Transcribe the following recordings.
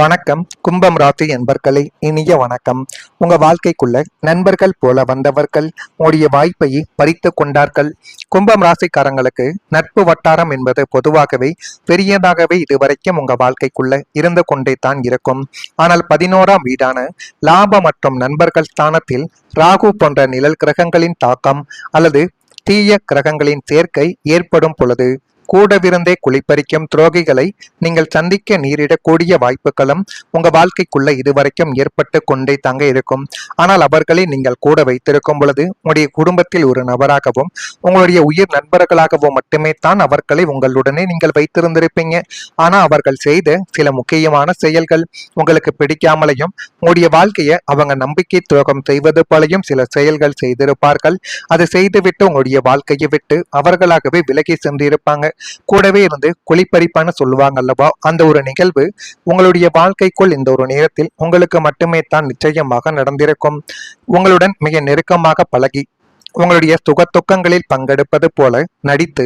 வணக்கம். கும்பம் ராசி என்பர்களே, இனிய வணக்கம். உங்க வாழ்க்கைக்குள்ள நண்பர்கள் போல வந்தவர்கள் உங்களுடைய வாய்ப்பையை பறித்து கொண்டார்கள். கும்பம் ராசிக்காரங்களுக்கு நட்பு வட்டாரம் என்பது பொதுவாகவே பெரியதாகவே இதுவரைக்கும் உங்க வாழ்க்கைக்குள்ள இருந்து கொண்டே தான் இருக்கும். ஆனால் 11ஆம் வீடான லாப மற்றும் நண்பர்கள் ஸ்தானத்தில் ராகு போன்ற நிழல் கிரகங்களின் தாக்கம் அல்லது தீய கிரகங்களின் சேர்க்கை ஏற்படும் பொழுது கூடவிருந்தே குளிப்பறிக்கும் துரோகிகளை நீங்கள் சந்திக்க நேரிடக்கூடிய வாய்ப்புகளும் உங்க வாழ்க்கைக்குள்ள இதுவரைக்கும் ஏற்பட்டு கொண்டே தாங்க இருக்கும். ஆனால் அவர்களை நீங்கள் கூட வைத்திருக்கும் பொழுது உங்களுடைய குடும்பத்தில் ஒரு நபராகவும் உங்களுடைய உயிர் நண்பர்களாகவும் மட்டுமே தான் அவர்களை உங்களுடனே நீங்கள் வைத்திருந்திருப்பீங்க. ஆனா அவர்கள் செய்த சில முக்கியமான செயல்கள் உங்களுக்கு பிடிக்காமலையும் உங்களுடைய வாழ்க்கையை அவங்க நம்பிக்கை துரோகம் செய்வது போலையும் சில செயல்கள் செய்திருப்பார்கள். அதை செய்துவிட்டு உங்களுடைய வாழ்க்கையை விட்டு அவர்களாகவே விலகி சென்றிருப்பாங்க. கூடவே இருந்து குளிப்பறிப்பான்னு சொல்லுவாங்க அல்லவா, அந்த ஒரு நிகழ்வு உங்களுடைய வாழ்க்கைக்குள் இந்த ஒரு நேரத்தில் உங்களுக்கு மட்டுமே தான் நிச்சயமாக நடந்திருக்கும். உங்களுடன் மிக நெருக்கமாக பழகி உங்களுடைய சுகத்துக்கங்களில் பங்கெடுப்பது போல நடித்து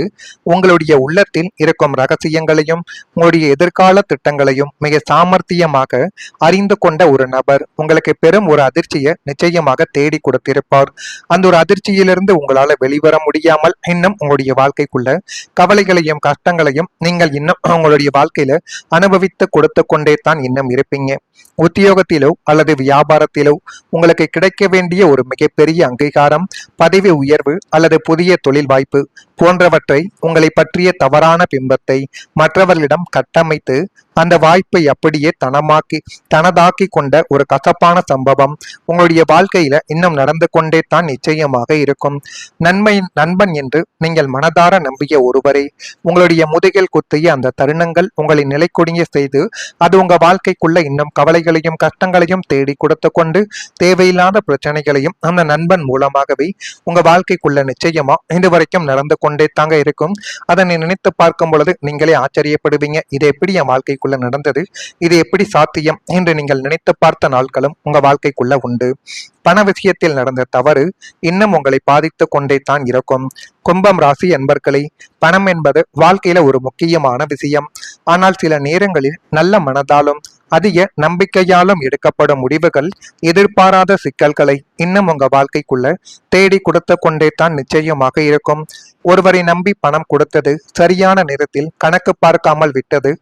உங்களுடைய உள்ளத்தில் இருக்கும் ரகசியங்களையும் உங்களுடைய எதிர்கால திட்டங்களையும் மிக சாமர்த்தியமாக அறிந்து கொண்ட ஒரு நபர் உங்களுக்கு பெரும் ஒரு அதிர்ச்சியை நிச்சயமாக தேடி கொடுத்திருப்பார். அந்த ஒரு அதிர்ச்சியிலிருந்து உங்களால வெளிவர முடியாமல் இன்னும் உங்களுடைய வாழ்க்கைக்குள்ள கவலைகளையும் கஷ்டங்களையும் நீங்கள் இன்னும் உங்களுடைய வாழ்க்கையில அனுபவித்து கொடுத்து கொண்டே தான் இன்னும் இருப்பீங்க. உத்தியோகத்திலோ அல்லது வியாபாரத்திலோ உங்களுக்கு கிடைக்க வேண்டிய ஒரு மிகப்பெரிய அங்கீகாரம், பதவி உயர்வு அல்லது புதிய தொழில் வாய்ப்பு போன்றவற்றை உங்களை பற்றிய தவறான பிம்பத்தை மற்றவர்களிடம் கட்டமைத்து அந்த வாய்ப்பை அப்படியே தனதாக்கி கொண்ட ஒரு கசப்பான சம்பவம் உங்களுடைய வாழ்க்கையில இன்னும் நடந்து கொண்டே தான் நிச்சயமாக இருக்கும். நண்பன் என்று நீங்கள் மனதார நம்பிய ஒருவரை உங்களுடைய முதுகில் குத்திய அந்த தருணங்கள் உங்களை நிலை கொடிய செய்து அது உங்க வாழ்க்கைக்குள்ள இன்னும் கவலைகளையும் கஷ்டங்களையும் தேடி கொடுத்து கொண்டு தேவையில்லாத பிரச்சனைகளையும் அந்த நண்பன் மூலமாகவே உங்க வாழ்க்கைக்குள்ள நிச்சயமா இதுவரைக்கும் நடந்து கொண்டே தாங்க இருக்கும். அதனை நினைத்து பார்க்கும் பொழுது நீங்களே ஆச்சரியப்படுவீங்க. இது எப்படி என் வாழ்க்கைக்குள்ள நடந்தது, இது எப்படி சாத்தியம் என்று நீங்கள் நினைத்து பார்த்த நாட்களும் உங்க வாழ்க்கைக்குள்ள உண்டு. பண விஷயத்தில் நடந்த தவறு இன்னும் உங்களை பாதித்து கொண்டே தான் இருக்கும். கும்பம் ராசி என்பர்களை, பணம் என்பது வாழ்க்கையில ஒரு முக்கியமான விஷயம். ஆனால் சில நேரங்களில் நல்ல மனதாலும் அதிக நம்பிக்கையாலும் எடுக்கப்படும் முடிவுகள் எதிர்பாராத சிக்கல்களை இன்னும் உங்க வாழ்க்கைக்குள்ள தேடி கொடுத்து கொண்டே தான் நிச்சயமாக இருக்கும். ஒருவரை நம்பி பணம் கொடுத்தது, சரியான நேரத்தில் கணக்கு பார்க்காமல் விட்டது,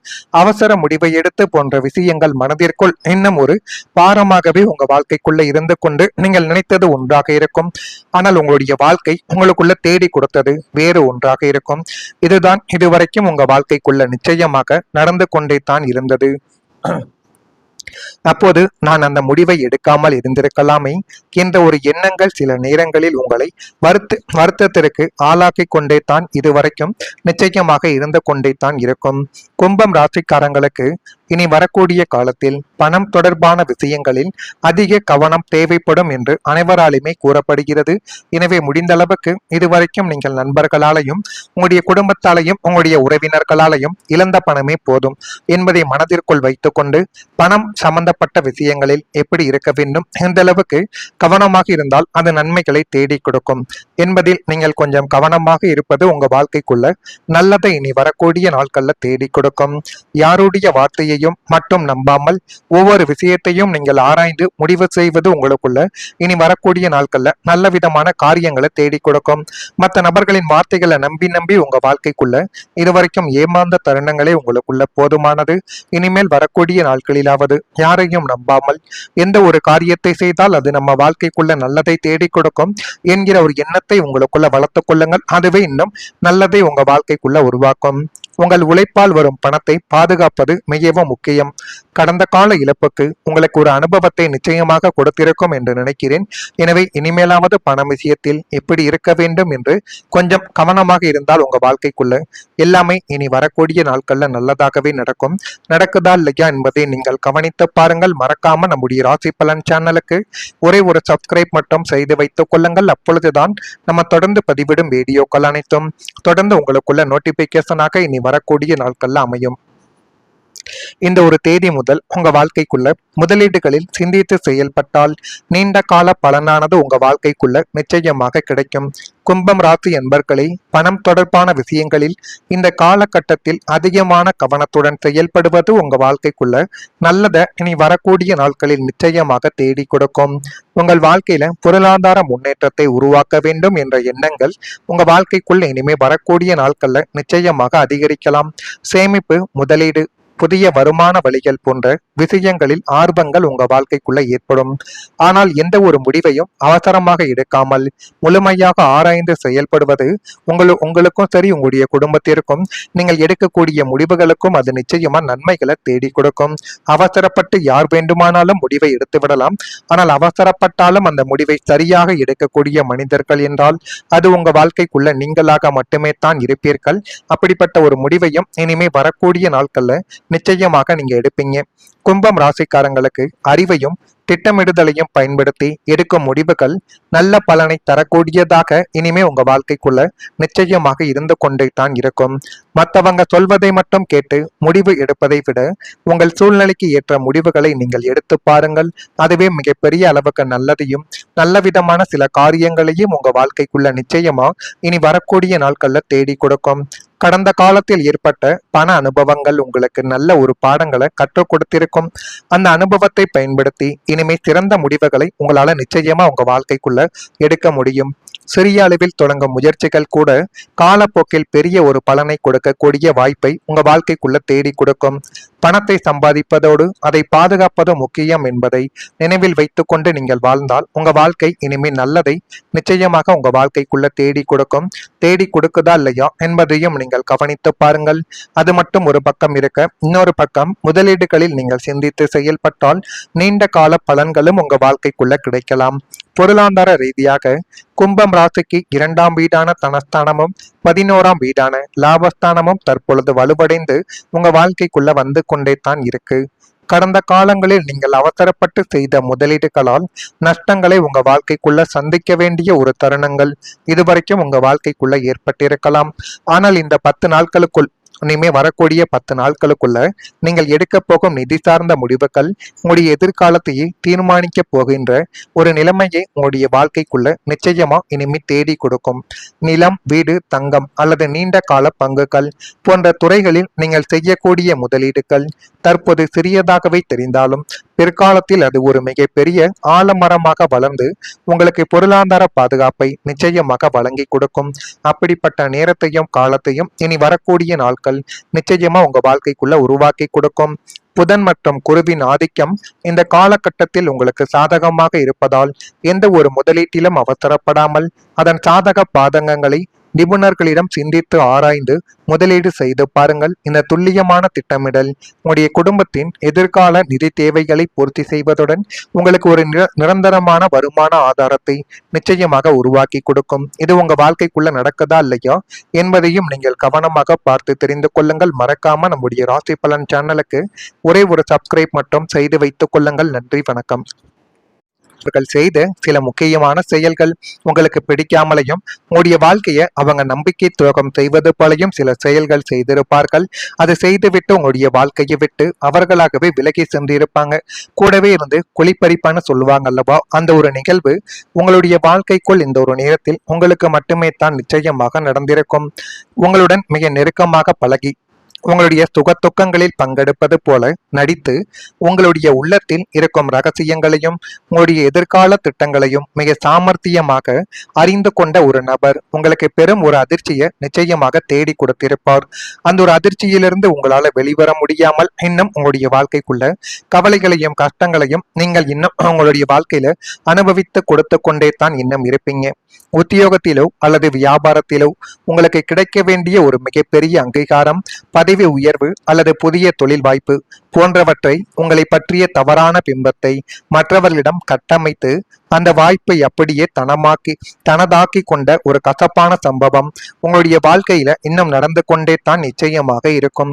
அவசர முடிவை எடுத்து போன்ற விஷயங்கள் மனதிற்குள் இன்னும் ஒரு பாரமாகவே உங்க வாழ்க்கைக்குள்ள இருந்து கொண்டு நீங்கள் நினைத்தது ஒன்றாக இருக்கும். ஆனால் உங்களுடைய வாழ்க்கை உங்களுக்குள்ள தேடி கொடுத்தது வேறு ஒன்றாக இருக்கும். இதுதான் இதுவரைக்கும் உங்க வாழ்க்கைக்குள்ள நிச்சயமாக நடந்து கொண்டே தான் இருந்தது. அப்போது நான் அந்த முடிவை எடுக்காமல் இருந்திருக்கலாமே என்ற ஒரு எண்ணங்கள் சில நேரங்களில் உங்களை வருத்தத்திற்கு ஆளாக்கி கொண்டே தான் இதுவரைக்கும் நிச்சயமாக இருந்து கொண்டே தான் இருக்கும். கும்பம் ராசிக்காரங்களுக்கு இனி வரக்கூடிய காலத்தில் பணம் தொடர்பான விஷயங்களில் அதிக கவனம் தேவைப்படும் என்று அனைவராலுமே கூறப்படுகிறது. எனவே முடிந்த அளவுக்கு இதுவரைக்கும் நீங்கள் நண்பர்களாலையும் உங்களுடைய குடும்பத்தாலையும் உங்களுடைய உறவினர்களாலையும் இழந்த பணமே போதும் என்பதை மனதிற்குள் வைத்துக்கொண்டு பணம் சம்பந்தப்பட்ட விஷயங்களில் எப்படி இருக்க வேண்டும், எந்த அளவுக்கு கவனமாக இருந்தால் அது நன்மைகளை தேடி கொடுக்கும் என்பதில் நீங்கள் கொஞ்சம் கவனமாக இருப்பது உங்க வாழ்க்கைக்குள்ள நல்லதை இனி வரக்கூடிய நாட்கள்ல தேடி கொடுக்கும். யாருடைய வார்த்தையையும் மட்டும் நம்பாமல் ஒவ்வொரு விஷயத்தையும் நீங்கள் ஆராய்ந்து முடிவு செய்வது உங்களுக்குள்ள இனி வரக்கூடிய நாட்கள்ல நல்ல விதமான காரியங்களை தேடி கொடுக்கும். மற்ற நபர்களின் வார்த்தைகளை நம்பி உங்க வாழ்க்கைக்குள்ள இதுவரைக்கும் ஏமாந்த தருணங்களே உங்களுக்குள்ள போதுமானது. இனிமேல் வரக்கூடிய நாட்களிலாவது யாரையும் நம்பாமல் எந்த ஒரு காரியத்தை செய்தால் அது நம்ம வாழ்க்கைக்குள்ள நல்லதை தேடி கொடுக்கும் என்கிற ஒரு எண்ணத்தை உங்களுக்குள்ள வளர்த்துக் கொள்ளுங்கள். அதுவே இன்னும் நல்லதை உங்க வாழ்க்கைக்குள்ள உருவாக்கும். உங்கள் உழைப்பால் வரும் பணத்தை பாதுகாப்பது மிகவும் முக்கியம். கடந்த கால இழப்புக்கு உங்களுக்கு ஒரு அனுபவத்தை நிச்சயமாக கொடுத்திருக்கும் என்று நினைக்கிறேன். எனவே இனிமேலாவது பண விஷயத்தில் எப்படி இருக்க வேண்டும் என்று கொஞ்சம் கவனமாக இருந்தால் உங்க வாழ்க்கைக்குள்ள எல்லாமே இனி வரக்கூடிய நாட்கள்ல நல்லதாகவே நடக்கும். நடக்குதா இல்லையா என்பதை நீங்கள் கவனித்து பாருங்கள். மறக்காம நம்முடைய ராசி பலன் சேனலுக்கு ஒரே ஒரு சப்ஸ்கிரைப் மட்டும் செய்து வைத்துக் கொள்ளுங்கள். அப்பொழுதுதான் நம்ம தொடர்ந்து பதிவிடும் வீடியோக்கள் அனைத்தும் தொடர்ந்து உங்களுக்குள்ள நோட்டிபிகேஷனாக இனி வரக்கூடிய நாட்கள்ல அமையும். இந்த ஒரு தேதி முதல் உங்க வாழ்க்கைக்குள்ள முதலீடுகளில் சிந்தித்து செயல்பட்டால் நீண்ட கால பலனானது உங்க வாழ்க்கைக்குள்ள நிச்சயமாக கிடைக்கும். கும்பம் ராசி என்பர்களை பணம் தொடர்பான விஷயங்களில் இந்த காலகட்டத்தில் அதிகமான கவனத்துடன் செயல்படுவது உங்க வாழ்க்கைக்குள்ள நல்லத இனி வரக்கூடிய நாட்களில் நிச்சயமாக தேடி கொடுக்கும். உங்கள் வாழ்க்கையில பொருளாதார முன்னேற்றத்தை உருவாக்க வேண்டும் என்ற எண்ணங்கள் உங்க வாழ்க்கைக்குள்ள இனிமே வரக்கூடிய நாட்கள்ல நிச்சயமாக அதிகரிக்கலாம். சேமிப்பு, முதலீடு, புதிய வருமான வழிகள் போன்ற விஷயங்களில் ஆர்வங்கள் உங்க வாழ்க்கைக்குள்ள ஏற்படும். ஆனால் எந்த ஒரு முடிவையும் அவசரமாக எடுக்காமல் முழுமையாக ஆராய்ந்து செயல்படுவது உங்களுக்கும் சரி, உங்களுடைய குடும்பத்திற்கும், நீங்கள் எடுக்கக்கூடிய முடிவுகளுக்கும் அது நிச்சயமா நன்மைகளை தேடி கொடுக்கும். அவசரப்பட்டு யார் வேண்டுமானாலும் முடிவை எடுத்து விடலாம். ஆனால் அவசரப்பட்டாலும் அந்த முடிவை சரியாக எடுக்கக்கூடிய மனிதர்கள் என்றால் அது உங்க வாழ்க்கைக்குள்ள நீங்களாக மட்டுமே தான் இருப்பீர்கள். அப்படிப்பட்ட ஒரு முடிவையும் இனிமே வரக்கூடிய நாட்கள்ல நிச்சயமாக நீங்க எடுப்பீங்க. கும்பம் ராசிக்காரங்களுக்கு அறிவையும் திட்டமிடுதலையும் பயன்படுத்தி எடுக்கும் முடிவுகள் நல்ல பலனை தரக்கூடியதாக இனிமே உங்க வாழ்க்கைக்குள்ள நிச்சயமாக இருந்து கொண்டே தான் இருக்கும். மற்றவங்க சொல்வதை மட்டும் கேட்டு முடிவு எடுப்பதை விட உங்கள் சூழ்நிலைக்கு ஏற்ற முடிவுகளை நீங்கள் எடுத்து பாருங்கள். அதுவே மிகப்பெரிய அளவுக்கு நல்லதையும் நல்ல விதமான சில காரியங்களையும் உங்க வாழ்க்கைக்குள்ள நிச்சயமா இனி வரக்கூடிய நாட்கள்ல தேடி கொடுக்கும். கடந்த காலத்தில் ஏற்பட்ட பண அனுபவங்கள் உங்களுக்கு நல்ல ஒரு பாடங்களை கற்றுக் கொடுத்திருக்கும். அந்த அனுபவத்தை பயன்படுத்தி இனிமே சிறந்த முடிவுகளை உங்களால நிச்சயமா உங்க வாழ்க்கைக்குள்ள எடுக்க முடியும். சிறிய அளவில் தொடங்கும் முயற்சிகள் கூட காலப்போக்கில் பெரிய ஒரு பலனை கொடுக்கக்கூடிய வாய்ப்பை உங்க வாழ்க்கைக்குள்ள தேடி கொடுக்கும். பணத்தை சம்பாதிப்பதோடு அதை பாதுகாப்பது முக்கியம் என்பதை நினைவில் வைத்துக்கொண்டு நீங்கள் வாழ்ந்தால் உங்க வாழ்க்கை இனிமேல் நல்லதை நிச்சயமாக உங்க வாழ்க்கைக்குள்ள தேடி கொடுக்கும். தேடி கொடுக்குதா இல்லையா என்பதையும் நீங்கள் கவனித்து பாருங்கள். அது மட்டும் ஒரு பக்கம் இருக்க, இன்னொரு பக்கம் முதலீடுகளில் நீங்கள் சிந்தித்து செயல்பட்டால் நீண்ட கால பலன்களும் உங்க வாழ்க்கைக்குள்ள கிடைக்கலாம். பொருளாதார ரீதியாக கும்பம் ராசிக்கு 2ஆம் வீடான தனஸ்தானமும் 11ஆம் வீடான லாபஸ்தானமும் தற்பொழுது வலுவடைந்து உங்க வாழ்க்கைக்குள்ள வந்து கொண்டே தான் இருக்கு. கடந்த காலங்களில் நீங்கள் அவசரப்பட்டு செய்த முதலீடுகளால் நஷ்டங்களை உங்க வாழ்க்கைக்குள்ள சந்திக்க வேண்டிய ஒரு தருணங்கள் இதுவரைக்கும் உங்க வாழ்க்கைக்குள்ள ஏற்பட்டிருக்கலாம். ஆனால் இந்த 10 நாட்களுக்குள் இனிமே வரக்கூடிய 10 நாட்களுக்குள்ள நீங்கள் எடுக்க போகும் நிதி சார்ந்த முடிவுகள் உங்களுடைய எதிர்காலத்தையே தீர்மானிக்க போகின்ற ஒரு நிலைமையை உங்களுடைய வாழ்க்கைக்குள்ள நிச்சயமா இனிமே தேடி கொடுக்கும். நிலம், வீடு, தங்கம் அல்லது நீண்ட கால பங்குகள் போன்ற துறைகளில் நீங்கள் செய்யக்கூடிய முதலீடுகள் தற்போது சிறியதாகவே தெரிந்தாலும் பிற்காலத்தில் அது ஒரு மிகப்பெரிய ஆலமரமாக வளர்ந்து உங்களுக்கு பொருளாதார பாதுகாப்பை நிச்சயமாக வழங்கி கொடுக்கும். அப்படிப்பட்ட நேரத்தையும் காலத்தையும் இனி வரக்கூடிய நாட்கள் நிச்சயமா உங்க வாழ்க்கைக்குள்ள உருவாக்கி கொடுக்கும். புதன் மற்றும் குருவின் ஆதிக்கம் இந்த காலகட்டத்தில் உங்களுக்கு சாதகமாக இருப்பதால் எந்த ஒரு முதலீட்டிலும் அவசரப்படாமல் அதன் சாதக பாதகங்களை நிபுணர்களிடம் சிந்தித்து ஆராய்ந்து முதலீடு செய்து பாருங்கள். இந்த துல்லியமான திட்டமிடல் உங்களுடைய குடும்பத்தின் எதிர்கால நிதி தேவைகளை பூர்த்தி செய்வதுடன் உங்களுக்கு ஒரு நிரந்தரமான வருமான ஆதாரத்தை நிச்சயமாக உருவாக்கி கொடுக்கும். இது உங்க வாழ்க்கைக்குள்ள நடக்குதா இல்லையா என்பதையும் நீங்கள் கவனமாக பார்த்து தெரிந்து கொள்ளுங்கள். மறக்காம நம்முடைய ராசி பலன் சேனலுக்கு ஒரே ஒரு சப்ஸ்கிரைப் மட்டும் செய்து வைத்துக் கொள்ளுங்கள். நன்றி, வணக்கம். அவர்கள் செய்த சில முக்கியமான செயல்கள் உங்களுக்கு பிடிக்காமலையும் உங்களுடைய வாழ்க்கையை அவங்க நம்பிக்கை துரோகம் செய்வது போலையும் சில செயல்கள் செய்திருப்பார்கள். அதை செய்துவிட்டு உங்களுடைய வாழ்க்கையை விட்டு அவர்களாகவே விலகி சென்றிருப்பாங்க. கூடவே இருந்து குழிப்பறிப்பான்னு சொல்லுவாங்க அல்லவா, அந்த ஒரு நிகழ்வு உங்களுடைய வாழ்க்கைக்குள் இந்த ஒரு நேரத்தில் உங்களுக்கு மட்டுமே தான் நிச்சயமாக நடந்திருக்கும். உங்களுடன் மிக நெருக்கமாக பழகி உங்களுடைய சுகத்துக்கங்களில் பங்கெடுப்பது போல நடித்து உங்களுடைய உள்ளத்தில் இருக்கும் ரகசியங்களையும் உங்களுடைய எதிர்கால திட்டங்களையும் மிக சாமர்த்தியமாக அறிந்து கொண்ட ஒரு நபர் உங்களுக்கு பெரும் ஒரு அதிர்ச்சியை நிச்சயமாக தேடி கொடுத்திருப்பார். அந்த ஒரு அதிர்ச்சியிலிருந்து உங்களால வெளிவர முடியாமல் இன்னும் உங்களுடைய வாழ்க்கைக்குள்ள கவலைகளையும் கஷ்டங்களையும் நீங்கள் இன்னும் உங்களுடைய வாழ்க்கையில அனுபவித்து கொடுத்து கொண்டே தான் இன்னும் இருப்பீங்க. உத்தியோகத்திலோ அல்லது வியாபாரத்திலோ உங்களுக்கு கிடைக்க வேண்டிய ஒரு மிகப்பெரிய அங்கீகாரம், பதவி உயர்வு அல்லது புதிய தொழில் வாய்ப்பு போன்றவற்றை உங்களை பற்றிய தவறான பிம்பத்தை மற்றவர்களிடம் கட்டமைத்து அந்த வாய்ப்பை அப்படியே தனதாக்கி கொண்ட ஒரு கசப்பான சம்பவம் உங்களுடைய வாழ்க்கையில இன்னும் நடந்து கொண்டே தான் நிச்சயமாக இருக்கும்.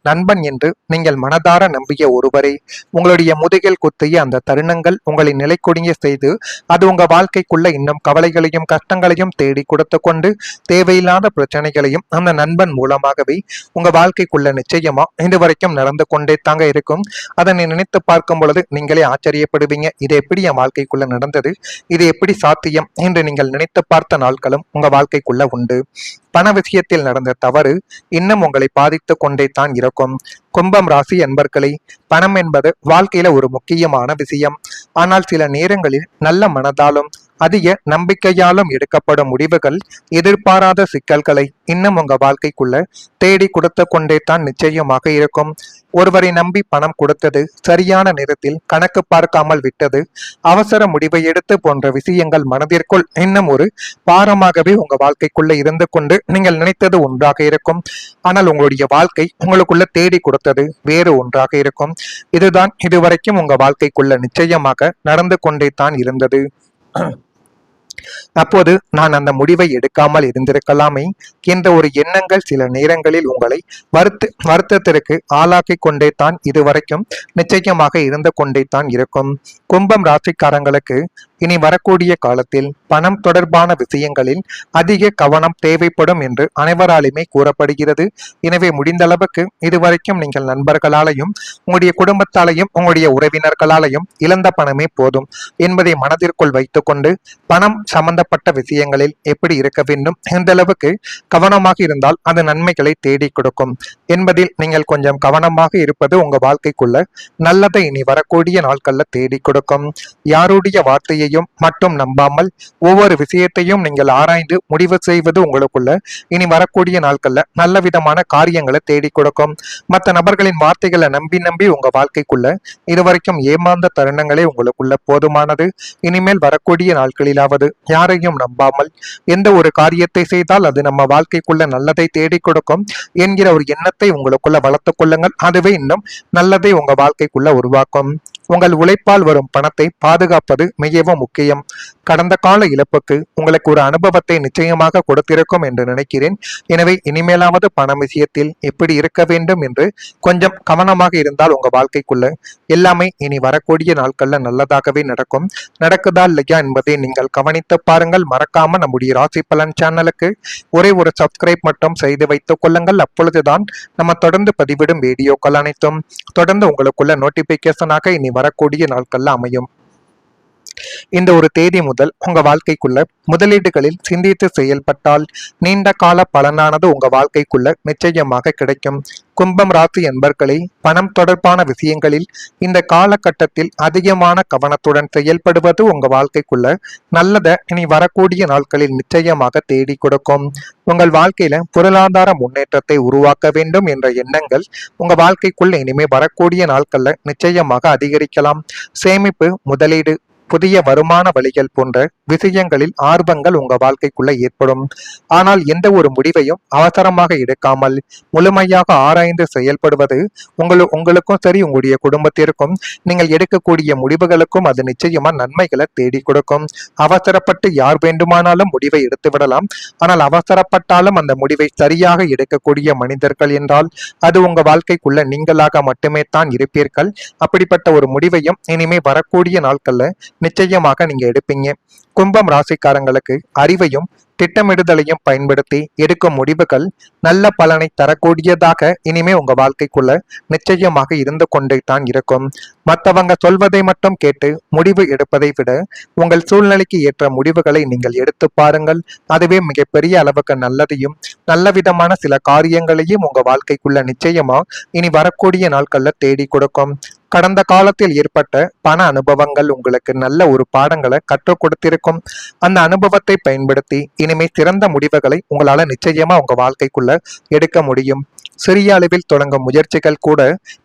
நண்பன் என்று நீங்கள் மனதார நம்பிய ஒருவரை உங்களுடைய முதுகில் குத்திய அந்த தருணங்கள் உங்களை நிலைக்குடிய செய்து அது உங்க வாழ்க்கைக்குள்ள இன்னும் கவலைகளையும் கஷ்டங்களையும் தேடி கொடுத்து கொண்டு தேவையில்லாத பிரச்சனைகளையும் அந்த நண்பன் மூலமாகவே உங்க வாழ்க்கைக்குள்ள நிச்சயமா இதுவரைக்கும் நடந்து கொண்டே தாங்க இருக்கும். அதனை நினைத்து பார்க்கும் பொழுது நீங்களே ஆச்சரியப்படுவீங்க, இது எப்படி என் வாழ்க்கைக்குள்ள நடந்தது, இது எப்படி சாத்தியம் என்று நீங்கள் நினைத்து பார்த்த நாட்களும் உங்க வாழ்க்கைக்குள்ள உண்டு. பண விஷயத்தில் நடந்த தவறு இன்னும் உங்களை பாதித்து கொண்டே தான் இருக்கும். கும்பம் ராசி அன்பர்களே, பணம் என்பது வாழ்க்கையில ஒரு முக்கியமான விஷயம். ஆனால் சில நேரங்களில் நல்ல மனதாலும் அதிக நம்பிக்கையாலும் எடுக்கப்படும் முடிவுகள் எதிர்பாராத சிக்கல்களை இன்னும் உங்க வாழ்க்கைக்குள்ள தேடி கொடுத்து கொண்டே தான் நிச்சயமாக இருக்கும். ஒருவரை நம்பி பணம் கொடுத்தது, சரியான நேரத்தில் கணக்கு பார்க்காமல் விட்டது, அவசர முடிவை எடுத்து போன்ற விஷயங்கள் மனதிற்குள் இன்னும் ஒரு பாரமாகவே உங்க வாழ்க்கைக்குள்ள இருந்து கொண்டு நீங்கள் நினைத்தது ஒன்றாக இருக்கும். ஆனால் உங்களுடைய வாழ்க்கை உங்களுக்குள்ள தேடி கொடுத்தது வேறு ஒன்றாக இருக்கும். இதுதான் இதுவரைக்கும் உங்க வாழ்க்கைக்குள்ள நிச்சயமாக நடந்து கொண்டே தான் இருந்தது. அப்போது நான் அந்த முடிவை எடுக்காமல் இருந்திருக்கலாமே என்ற ஒரு எண்ணங்கள் சில நேரங்களில் உங்களை வருத்தத்திற்கு ஆளாக்கி கொண்டே தான் இதுவரைக்கும் நிச்சயமாக இருந்து கொண்டே தான் இருக்கும். கும்பம் ராசிக்காரங்களுக்கு இனி வரக்கூடிய காலத்தில் பணம் தொடர்பான விஷயங்களில் அதிக கவனம் தேவைப்படும் என்று அனைவராலுமே கூறப்படுகிறது. எனவே முடிந்த அளவுக்கு இதுவரைக்கும் நீங்கள் நண்பர்களாலையும் உங்களுடைய குடும்பத்தாலையும் உங்களுடைய உறவினர்களாலையும் இழந்த பணமே போதும் என்பதை மனதிற்குள் வைத்துக்கொண்டு பணம் சம்பந்தப்பட்ட விஷயங்களில் எப்படி இருக்க வேண்டும், எந்த அளவுக்கு கவனமாக இருந்தால் அது நன்மைகளை தேடி கொடுக்கும் என்பதில் நீங்கள் கொஞ்சம் கவனமாக இருப்பது உங்க வாழ்க்கைக்குள்ள நல்லதை இனி வரக்கூடிய நாட்கள்ல தேடி கொடுக்கும். யாருடைய வார்த்தையையும் மட்டும் நம்பாமல் ஒவ்வொரு விஷயத்தையும் நீங்கள் ஆராய்ந்து முடிவு செய்வது உங்களுக்குள்ள இனி வரக்கூடிய நாட்கள்ல நல்ல விதமான காரியங்களை தேடி கொடுக்கும். மற்ற நபர்களின் வார்த்தைகளை நம்பி உங்க வாழ்க்கைக்குள்ள இதுவரைக்கும் ஏமாந்த தருணங்களே உங்களுக்குள்ள போதுமானது. இனிமேல் வரக்கூடிய நாட்களிலாவது யாரையும் நம்பாமல் எந்த ஒரு காரியத்தை செய்தால் அது நம்ம வாழ்க்கைக்குள்ள நல்லதை தேடி கொடுக்கும் என்கிற ஒரு எண்ணத்தை உங்களுக்குள்ள வளர்த்துக் கொள்ளுங்கள். அதுவே இன்னும் நல்லதை உங்க வாழ்க்கைக்குள்ள உருவாக்கும். உங்கள் உழைப்பால் வரும் பணத்தை பாதுகாப்பது மிகவும் முக்கியம். கடந்த கால இழப்புக்கு உங்களுக்கு ஒரு அனுபவத்தை நிச்சயமாக கொடுத்திருக்கும் என்று நினைக்கிறேன். எனவே இனிமேலாவது பண விஷயத்தில் எப்படி இருக்க வேண்டும் என்று கொஞ்சம் கவனமாக இருந்தால் உங்க வாழ்க்கைக்குள்ள எல்லாமே இனி வரக்கூடிய நாட்கள்ல நல்லதாகவே நடக்கும். நடக்குதா இல்லையா என்பதை நீங்கள் கவனித்து பாருங்கள். மறக்காம நம்முடைய ராசி பலன் சேனலுக்கு ஒரே ஒரு சப்ஸ்கிரைப் மட்டும் செய்து வைத்துக் கொள்ளுங்கள். அப்பொழுதுதான் நம்ம தொடர்ந்து பதிவிடும் வீடியோக்கள் அனைத்தும் தொடர்ந்து உங்களுக்குள்ள நோட்டிபிகேஷனாக இனி வரக்கூடிய நாட்கள்ல அமையும். இந்த ஒரு தேதி முதல் உங்க வாழ்க்கைக்குள்ள முதலீடுகளில் சிந்தித்து செயல்பட்டால் நீண்ட கால பலனானது உங்க வாழ்க்கைக்குள்ள நிச்சயமாக கிடைக்கும். கும்பம் ராசி என்பர்களே, பணம் தொடர்பான விஷயங்களில் இந்த காலகட்டத்தில் அதிகமான கவனத்துடன் செயல்படுவது உங்க வாழ்க்கைக்குள்ள நல்லத இனி வரக்கூடிய நாட்களில் நிச்சயமாக தேடி கொடுக்கும். உங்கள் வாழ்க்கையில பொருளாதார முன்னேற்றத்தை உருவாக்க வேண்டும் என்ற எண்ணங்கள் உங்க வாழ்க்கைக்குள்ள இனிமே வரக்கூடிய நாட்கள்ல நிச்சயமாக அதிகரிக்கலாம். சேமிப்பு, முதலீடு, புதிய வருமான வழிகள் போன்ற விஷயங்களில் ஆர்வங்கள் உங்க வாழ்க்கைக்குள்ள ஏற்படும். ஆனால் எந்த ஒரு முடிவையும் அவசரமாக எடுக்காமல் முழுமையாக ஆராய்ந்து செயல்படுவது உங்களுக்கும் சரி உங்களுடைய குடும்பத்திற்கும் நீங்கள் எடுக்கக்கூடிய முடிவுகளுக்கும் அது நிச்சயமா நன்மைகளை தேடி கொடுக்கும். அவசரப்பட்டு யார் வேண்டுமானாலும் முடிவை எடுத்து விடலாம். ஆனால் அவசரப்பட்டாலும் அந்த முடிவை சரியாக எடுக்கக்கூடிய மனிதர்கள் என்றால் அது உங்க வாழ்க்கைக்குள்ள நீங்களாக மட்டுமே தான் இருப்பீர்கள். அப்படிப்பட்ட ஒரு முடிவையும் இனிமே வரக்கூடிய நாட்கள்ல நிச்சயமாக நீங்க எடுப்பீங்க. கும்பம் ராசிக்காரங்களுக்கு அறிவையும் திட்டமிடுதலையும் பயன்படுத்தி எடுக்கும் முடிவுகள் நல்ல பலனை தரக்கூடியதாக இனிமே உங்க வாழ்க்கைக்குள்ள நிச்சயமாக இருந்து கொண்டே தான் இருக்கும். மற்றவங்க சொல்வதை மட்டும் கேட்டு முடிவு எடுப்பதை விட உங்கள் சூழ்நிலைக்கு ஏற்ற முடிவுகளை நீங்கள் எடுத்து பாருங்கள். அதுவே மிகப்பெரிய அளவுக்கு நல்லதையும் நல்ல விதமான சில காரியங்களையும் உங்க வாழ்க்கைக்குள்ள நிச்சயமா இனி வரக்கூடிய நாட்கள்ல தேடி கொடுக்கும். கடந்த காலத்தில் ஏற்பட்ட பண அனுபவங்கள் உங்களுக்கு நல்ல ஒரு பாடங்களை கற்றுக் கொடுத்திருக்கும். அந்த அனுபவத்தை பயன்படுத்தி இனிமே சிறந்த முடிவுகளை உங்களால நிச்சயமா உங்க வாழ்க்கைக்குள்ள எடுக்க முடியும். சிறிய அளவில் தொடங்கும் முயற்சிகள் கூட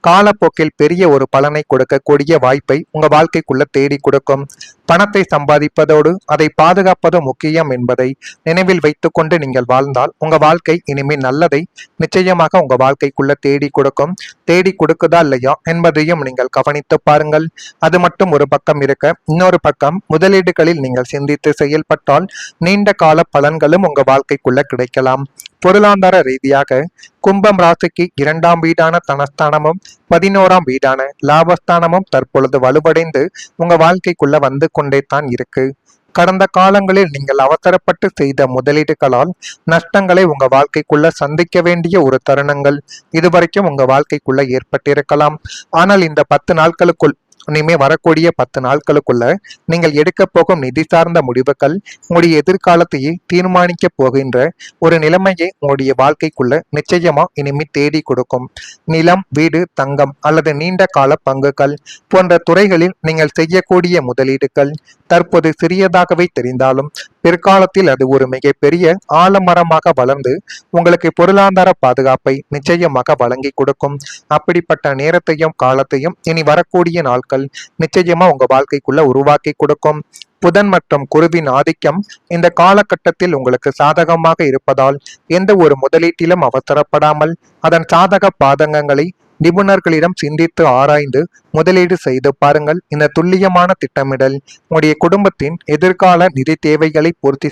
காலப்போக்கில் பெரிய ஒரு பலனை கொடுக்கக்கூடிய வாய்ப்பை உங்க வாழ்க்கைக்குள்ள தேடி கொடுக்கும். பணத்தை சம்பாதிப்பதோடு அதை பாதுகாப்பது முக்கியம் என்பதை நினைவில் வைத்துக்கொண்டு நீங்கள் வாழ்ந்தால் உங்க வாழ்க்கை இனிமேல் நல்லதை நிச்சயமாக உங்க வாழ்க்கைக்குள்ள தேடி கொடுக்கும். தேடி கொடுக்குதா இல்லையா என்பதையும் நீங்கள் கவனித்து பாருங்கள். அது மட்டும் ஒரு பக்கம் இருக்க, இன்னொரு பக்கம் முதலீடுகளில் நீங்கள் சிந்தித்து செயல்பட்டால் நீண்ட கால பலன்களும் உங்க வாழ்க்கைக்குள்ள கிடைக்கலாம். பொருளாதார ரீதியாக கும்பம் ராசிக்கு 2ஆம் வீடான தனஸ்தானமும் 11ஆம் வீடான லாபஸ்தானமும் தற்பொழுது வலுவடைந்து உங்க வாழ்க்கைக்குள்ள வந்து கொண்டே தான் இருக்கு. கடந்த காலங்களில் நீங்கள் அவசரப்பட்டு செய்த முதலீடுகளால் நஷ்டங்களை உங்க வாழ்க்கைக்குள்ள சந்திக்க வேண்டிய ஒரு தருணங்கள் இதுவரைக்கும் உங்க வாழ்க்கைக்குள்ள ஏற்பட்டிருக்கலாம். ஆனால் இந்த 10 நாட்களுக்குள் இனிமே வரக்கூடிய 10 நாட்களுக்குள்ள நீங்கள் எடுக்க போகும் நிதி சார்ந்த முடிவுகள் உங்களுடைய எதிர்காலத்தையே தீர்மானிக்க போகின்ற ஒரு நிலைமையை உங்களுடைய வாழ்க்கைக்குள்ள நிச்சயமா இனிமே தேடி கொடுக்கும். நிலம், வீடு, தங்கம் அல்லது நீண்ட கால பங்குகள் போன்ற துறைகளில் நீங்கள் செய்யக்கூடிய முதலீடுகள் தற்போது சிறியதாகவே தெரிந்தாலும் பிற்காலத்தில் அது ஒரு மிகப்பெரிய ஆலமரமாக வளர்ந்து உங்களுக்கு பொருளாதார பாதுகாப்பை நிச்சயமாக வழங்கி கொடுக்கும். அப்படிப்பட்ட நேரத்தையும் காலத்தையும் இனி வரக்கூடிய நாட்கள் நிச்சயமா உங்க வாழ்க்கைக்குள்ள உருவாக்கி கொடுக்கும். புதன் மற்றும் குருவின் ஆதிக்கம் இந்த காலகட்டத்தில் உங்களுக்கு சாதகமாக இருப்பதால் எந்த ஒரு முதலீட்டிலும் அவசரப்படாமல் அதன் சாதக பாதகங்களை நிபுணர்களிடம் சிந்தித்து ஆராய்ந்து முதலீடு செய்து பாருங்கள். இந்த துல்லியமான திட்டமிடல் உங்களுடைய குடும்பத்தின் எதிர்கால நிதி தேவைகளை பூர்த்தி